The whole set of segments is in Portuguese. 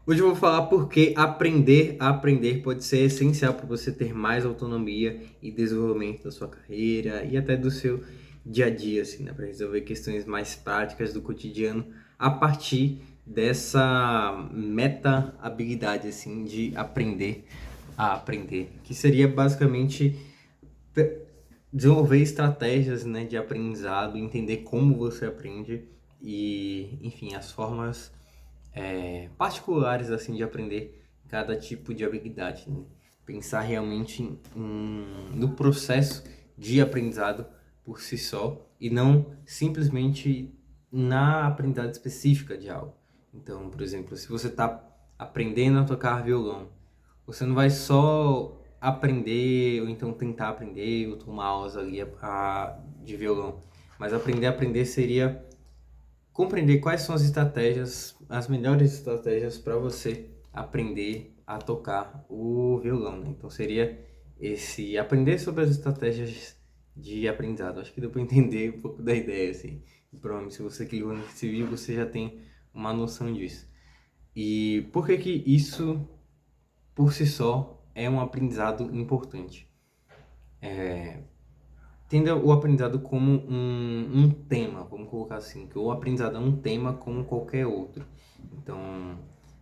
Hoje eu vou falar porque aprender a aprender pode ser essencial para você ter mais autonomia e desenvolvimento da sua carreira e até do seu dia a dia, assim, né? Para resolver questões mais práticas do cotidiano a partir dessa meta habilidade, assim, de aprender a aprender, que seria basicamente desenvolver estratégias, né, de aprendizado, entender como você aprende e, enfim, as formas particulares assim de aprender cada tipo de habilidade, né? Pensar realmente no processo de aprendizado por si só e não simplesmente na aprendizagem específica de algo. Então, por exemplo, se você está aprendendo a tocar violão, você não vai só aprender ou então tentar aprender ou tomar aulas ali de violão, mas aprender a aprender seria compreender quais são as estratégias, as melhores estratégias para você aprender a tocar o violão, né? Então seria esse aprender sobre as estratégias de aprendizado. Acho que deu para entender um pouco da ideia, assim. E provavelmente se você clicou nesse vídeo, você já tem uma noção disso. E por que que isso, por si só, é um aprendizado importante? Entenda o aprendizado como um tema, vamos colocar assim, que o aprendizado é um tema como qualquer outro. Então,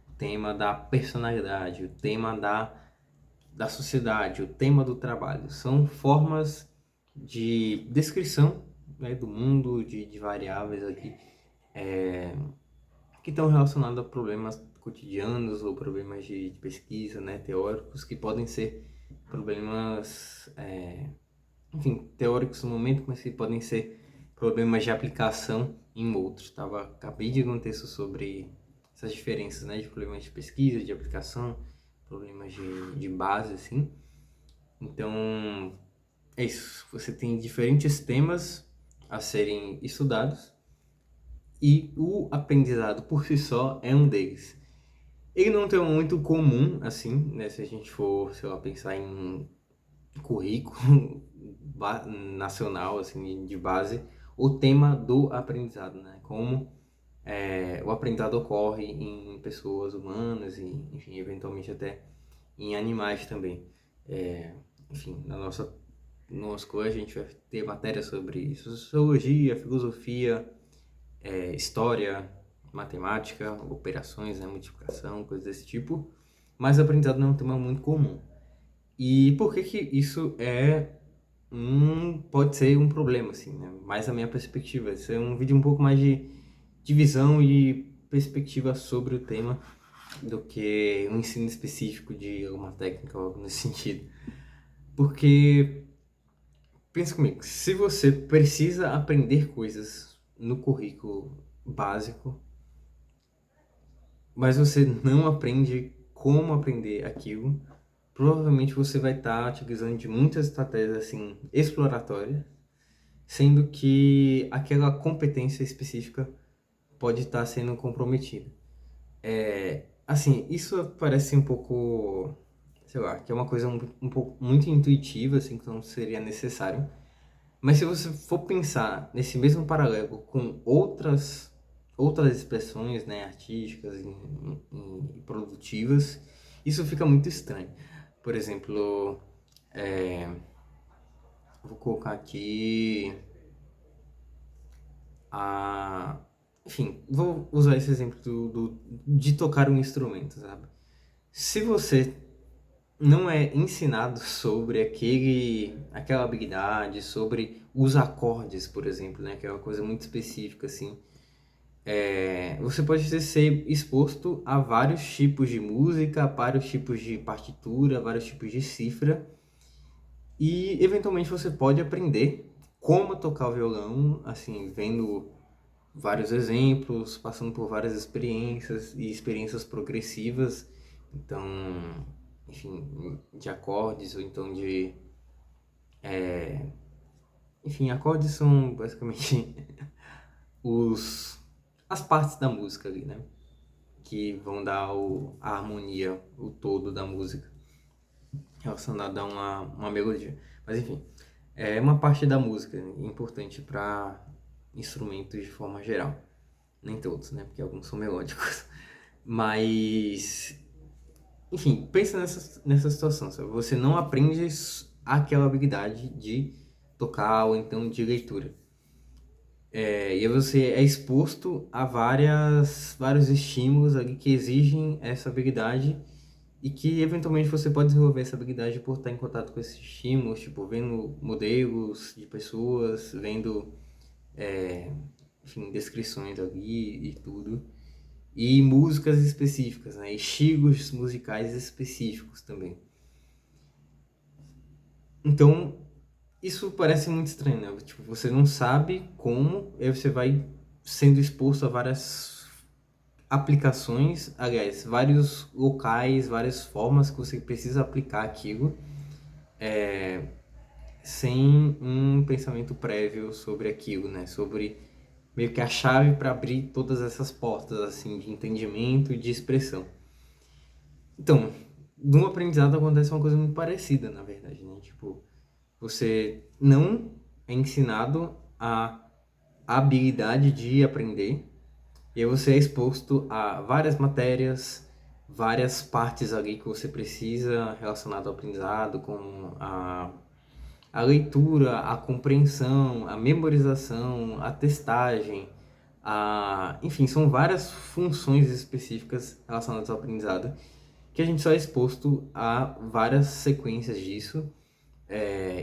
o tema da personalidade, o tema da sociedade, o tema do trabalho, são formas de descrição, né, do mundo, de variáveis aqui, que estão relacionados a problemas cotidianos ou problemas de pesquisa, né, teóricos, que podem ser problemas enfim, teóricos no momento, mas que podem ser problemas de aplicação em outros. Acabei de ler um texto sobre essas diferenças, né, de problemas de pesquisa, de aplicação, problemas de base, assim. Então, é isso. Você tem diferentes temas a serem estudados e o aprendizado por si só é um deles. Ele não tem um muito comum, assim, né, se a gente for, sei lá, pensar em currículo nacional, assim, de base, o tema do aprendizado, né? Como o aprendizado ocorre em pessoas humanas e, enfim, eventualmente até em animais também. Enfim, no nosso colégio a gente vai ter matéria sobre sociologia, filosofia, história, matemática, operações, né, multiplicação, coisas desse tipo. Mas o aprendizado não é um tema muito comum. E por que que isso pode ser um problema, assim, né? Mais a minha perspectiva. Esse é um vídeo um pouco mais de visão e perspectiva sobre o tema do que um ensino específico de alguma técnica ou algo nesse sentido. Porque, pensa comigo, se você precisa aprender coisas no currículo básico, mas você não aprende como aprender aquilo, provavelmente você vai estar utilizando de muitas estratégias assim exploratórias, sendo que aquela competência específica pode estar sendo comprometida. Assim, isso parece um pouco, sei lá, que é uma coisa um pouco muito intuitiva, assim, que não seria necessário. Mas se você for pensar nesse mesmo paralelo com outras expressões, né, artísticas e produtivas, isso fica muito estranho. Por exemplo, é, vou colocar aqui a. Enfim, vou usar esse exemplo de tocar um instrumento, sabe? Se você não é ensinado sobre aquela habilidade, sobre os acordes, por exemplo, né? Que é uma coisa muito específica, assim. Você pode ser exposto a vários tipos de música, vários tipos de partitura, vários tipos de cifra, e eventualmente você pode aprender como tocar o violão, assim, vendo vários exemplos, passando por várias experiências e experiências progressivas, então, enfim, de acordes ou então enfim, acordes são basicamente os as partes da música ali, né? Que vão dar a harmonia, o todo da música relacionada a uma melodia. Mas enfim, é uma parte da música importante para instrumentos de forma geral. Nem todos, né? Porque alguns são melódicos. Mas, enfim, pensa nessa situação, sabe? Você não aprende aquela habilidade de tocar ou então de leitura. E aí você é exposto a vários estímulos ali que exigem essa habilidade e que eventualmente você pode desenvolver essa habilidade por estar em contato com esses estímulos, tipo, vendo modelos de pessoas, vendo, enfim, descrições ali e tudo. E músicas específicas, né? Estilos musicais específicos também. Então, isso parece muito estranho, né? Tipo, você não sabe como, aí você vai sendo exposto a várias aplicações, aliás, vários locais, várias formas que você precisa aplicar aquilo, sem um pensamento prévio sobre aquilo, né? Sobre meio que a chave para abrir todas essas portas, assim, de entendimento e de expressão. Então, no aprendizado acontece uma coisa muito parecida, na verdade, né? Tipo, você não é ensinado a habilidade de aprender, e aí você é exposto a várias matérias, várias partes ali que você precisa relacionado ao aprendizado, como a leitura, a compreensão, a memorização, a testagem, enfim, são várias funções específicas relacionadas ao aprendizado que a gente só é exposto a várias sequências disso.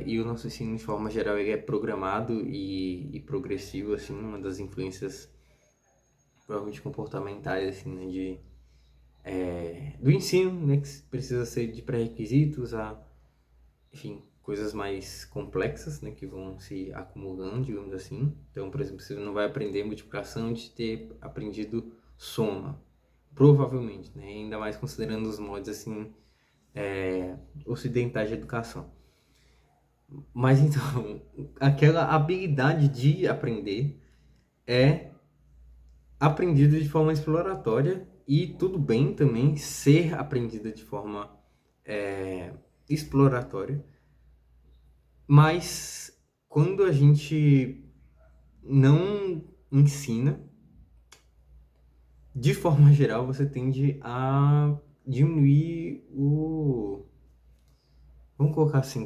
E o nosso ensino, de forma geral, ele é programado e progressivo, assim, uma das influências provavelmente comportamentais, assim, né, do ensino, né, que precisa ser de pré-requisitos a, enfim, coisas mais complexas, né, que vão se acumulando, digamos assim. Então, por exemplo, você não vai aprender multiplicação de ter aprendido soma, provavelmente, né, ainda mais considerando os modos, assim, ocidentais de educação. Mas então, aquela habilidade de aprender é aprendida de forma exploratória e tudo bem também ser aprendida de forma exploratória, mas quando a gente não ensina, de forma geral, você tende a diminuir o. Vamos colocar assim,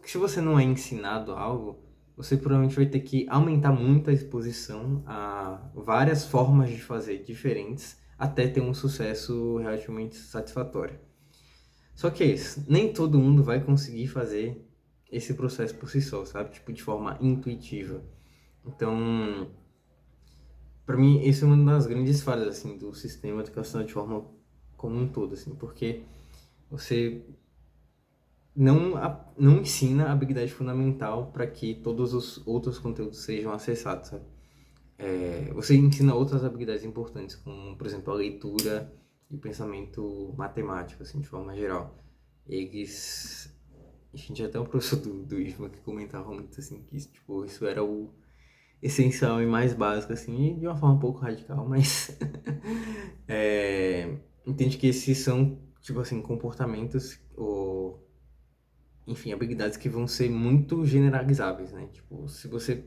se você não é ensinado algo, você provavelmente vai ter que aumentar muito a exposição a várias formas de fazer diferentes até ter um sucesso relativamente satisfatório. Só que é isso, nem todo mundo vai conseguir fazer esse processo por si só, sabe? Tipo, de forma intuitiva. Então, para mim, esse é uma das grandes falhas, assim, do sistema educacional de forma como um todo, assim, porque você não ensina a habilidade fundamental para que todos os outros conteúdos sejam acessados, sabe? Você ensina outras habilidades importantes, como, por exemplo, a leitura e o pensamento matemático, assim, de forma geral. Eles... A gente tinha até um professor do IFMA que comentava muito, assim, que tipo, isso era o essencial e mais básico, assim, e de uma forma um pouco radical, mas... entende que esses são, tipo assim, comportamentos ou enfim, habilidades que vão ser muito generalizáveis, né? Tipo, se você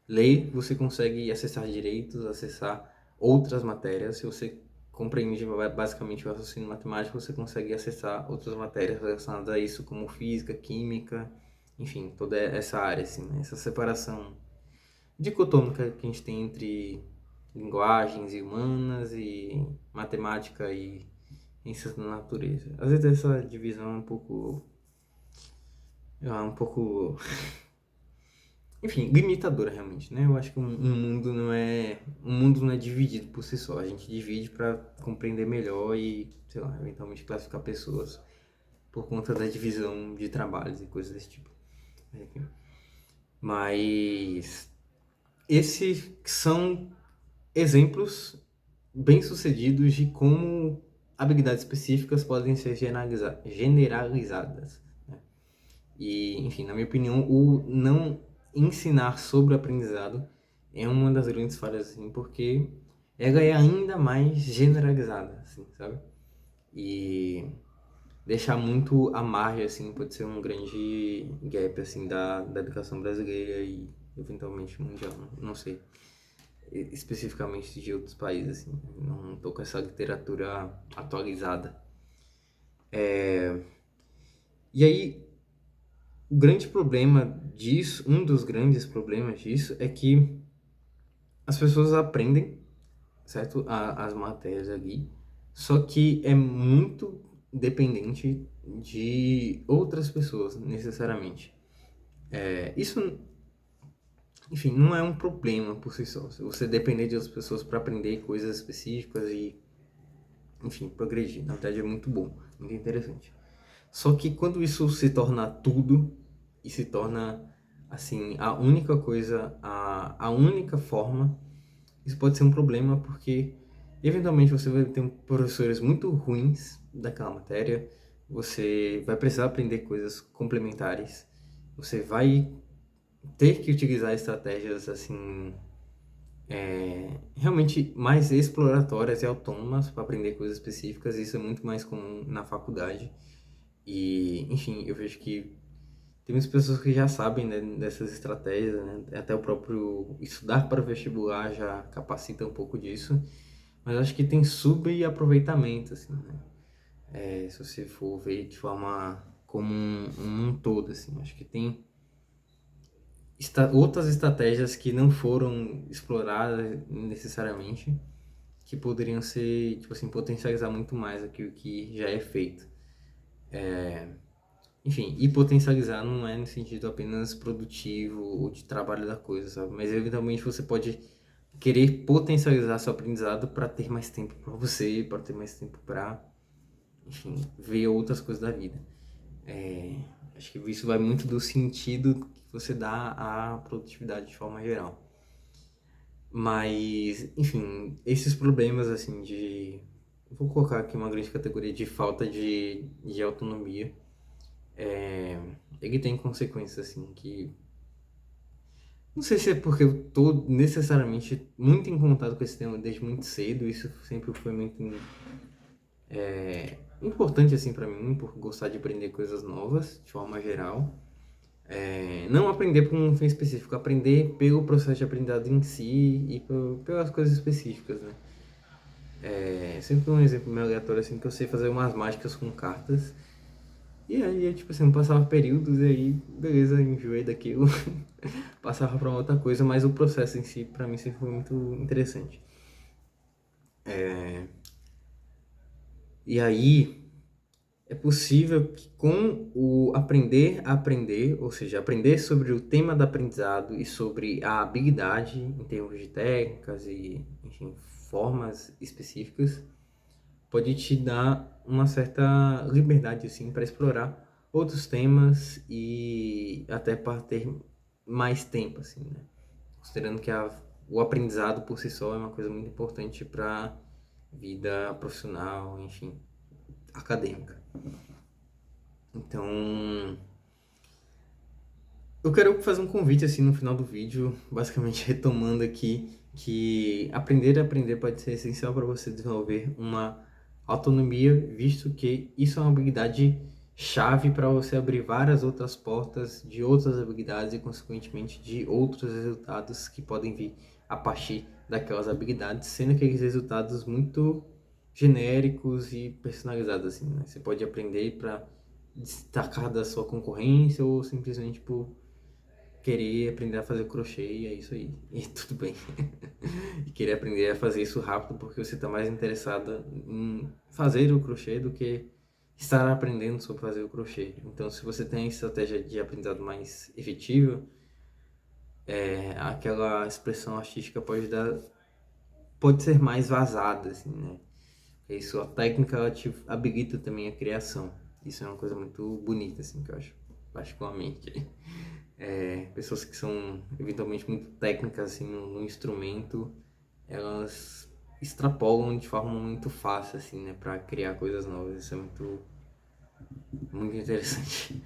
lê, você consegue acessar direitos, acessar outras matérias. Se você compreende basicamente o raciocínio matemático, você consegue acessar outras matérias relacionadas a isso, como física, química, enfim, toda essa área, assim, né? Essa separação dicotômica que a gente tem entre linguagens e humanas e matemática e ciências da natureza. Às vezes essa divisão é um pouco enfim, limitadora realmente, né? Eu acho que um mundo não é dividido por si só. A gente divide para compreender melhor e, sei lá, eventualmente classificar pessoas por conta da divisão de trabalhos e coisas desse tipo. Enfim. Mas esses são exemplos bem-sucedidos de como habilidades específicas podem ser generalizadas. Né? E, enfim, na minha opinião, o não ensinar sobre o aprendizado é uma das grandes falhas, assim, porque ela é ainda mais generalizada, assim, sabe? E deixar muito à margem, assim, pode ser um grande gap, assim, da educação brasileira e, eventualmente, mundial, não sei. especificamente de outros países, assim. Não tô com essa literatura atualizada. E aí, o grande problema disso, um dos grandes problemas disso, é que as pessoas aprendem, certo? As matérias ali, só que é muito dependente de outras pessoas, necessariamente. Isso, enfim, não é um problema por si só. Se você depender de outras pessoas para aprender coisas específicas e, enfim, progredir, na verdade é muito bom, muito interessante. Só que quando isso se torna tudo e se torna, assim, a única coisa, a única forma, isso pode ser um problema porque, eventualmente, você vai ter professores muito ruins daquela matéria, você vai precisar aprender coisas complementares, você vai ter que utilizar estratégias, assim, realmente mais exploratórias e autônomas para aprender coisas específicas. Isso é muito mais comum na faculdade. E, enfim, eu vejo que tem muitas pessoas que já sabem, né, dessas estratégias, né? Até o próprio estudar para o vestibular já capacita um pouco disso. Mas acho que tem subaproveitamento, assim, né? Se você for ver de forma como um todo, assim. Acho que tem outras estratégias que não foram exploradas necessariamente, que poderiam ser, tipo assim, potencializar muito mais aquilo que já é feito. Enfim, e potencializar não é no sentido apenas produtivo ou de trabalho da coisa, sabe? Mas eventualmente você pode querer potencializar seu aprendizado para ter mais tempo para você, para ter mais tempo para, enfim, ver outras coisas da vida. Acho que isso vai muito do sentido que você dá à produtividade de forma geral. Mas, enfim, esses problemas, assim, de... Vou colocar aqui uma grande categoria de falta de autonomia. Ele tem consequências, assim, que... Não sei se é porque eu tô necessariamente muito em contato com esse tema desde muito cedo. Isso sempre foi muito importante, assim, pra mim, por gostar de aprender coisas novas, de forma geral. Não aprender por um fim específico, aprender pelo processo de aprendizado em si e pelas coisas específicas, né? Sempre um exemplo meio aleatório, assim, que eu sei fazer umas mágicas com cartas. E aí, tipo assim, eu passava períodos e aí, beleza, enjoei daquilo, passava pra outra coisa, mas o processo em si, pra mim, sempre foi muito interessante. E aí, é possível que com o aprender a aprender, ou seja, aprender sobre o tema do aprendizado e sobre a habilidade em termos de técnicas e, enfim, formas específicas, pode te dar uma certa liberdade, assim, para explorar outros temas e até para ter mais tempo, assim, né? Considerando que o aprendizado por si só é uma coisa muito importante para vida profissional, enfim, acadêmica. Então, eu quero fazer um convite assim no final do vídeo, basicamente retomando aqui que aprender a aprender pode ser essencial para você desenvolver uma autonomia, visto que isso é uma habilidade chave para você abrir várias outras portas de outras habilidades e, consequentemente, de outros resultados que podem vir a partir daquelas habilidades, sendo aqueles resultados muito genéricos e personalizados, assim, né? Você pode aprender para destacar da sua concorrência ou simplesmente por querer aprender a fazer crochê e é isso aí. E tudo bem. E querer aprender a fazer isso rápido porque você está mais interessada em fazer o crochê do que estar aprendendo sobre fazer o crochê. Então, se você tem a estratégia de aprendizado mais efetiva, aquela expressão artística pode ser mais vazada, assim, né? Isso, a técnica ela te habilita também a criação. Isso é uma coisa muito bonita, assim, que eu acho, particularmente. Pessoas que são eventualmente muito técnicas assim, no instrumento, elas extrapolam de forma muito fácil assim, né, para criar coisas novas. Isso é muito interessante.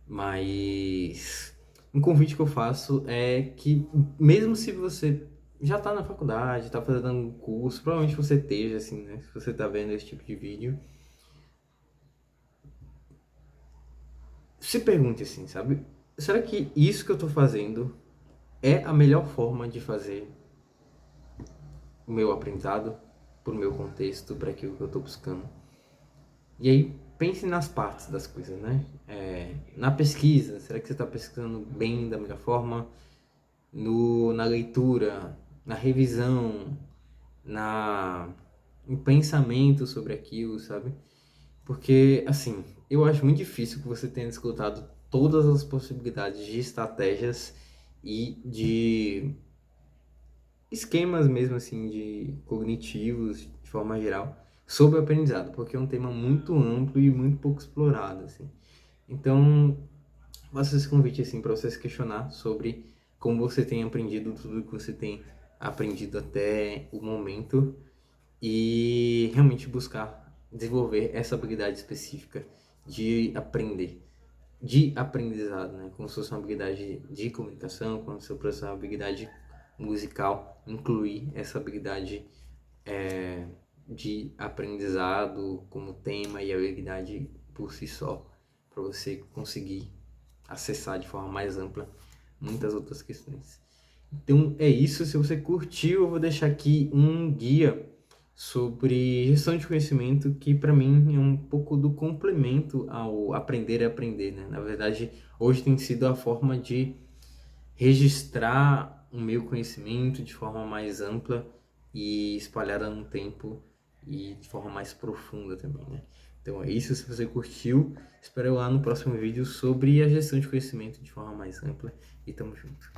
Mas um convite que eu faço é que mesmo se você já está na faculdade, está fazendo um curso, provavelmente você esteja assim, né, se você está vendo esse tipo de vídeo, se pergunte assim, sabe? Será que isso que eu estou fazendo é a melhor forma de fazer o meu aprendizado, para o meu contexto, para aquilo que eu estou buscando. E aí, pense nas partes das coisas, né? Na pesquisa, será que você está pesquisando bem, da melhor forma? Na leitura, na revisão, no pensamento sobre aquilo, sabe? Porque, assim, eu acho muito difícil que você tenha escutado todas as possibilidades de estratégias e de esquemas mesmo, assim, de cognitivos, de forma geral, sobre o aprendizado, porque é um tema muito amplo e muito pouco explorado, assim. Então, faço esse convite, assim, para você se questionar sobre como você tem aprendido tudo que você tem aprendido até o momento e realmente buscar desenvolver essa habilidade específica de aprender, de aprendizado, né? Como se fosse uma habilidade de comunicação, como se fosse uma habilidade musical, incluir essa habilidade de aprendizado como tema e habilidade por si só, para você conseguir acessar de forma mais ampla muitas outras questões. Então é isso. Se você curtiu, eu vou deixar aqui um guia sobre gestão de conhecimento que para mim é um pouco do complemento ao aprender e aprender, né? Na verdade, hoje tem sido a forma de registrar o meu conhecimento de forma mais ampla e espalhada no tempo e de forma mais profunda também, né? Então é isso. Se você curtiu, espero lá no próximo vídeo sobre a gestão de conhecimento de forma mais ampla e tamo junto.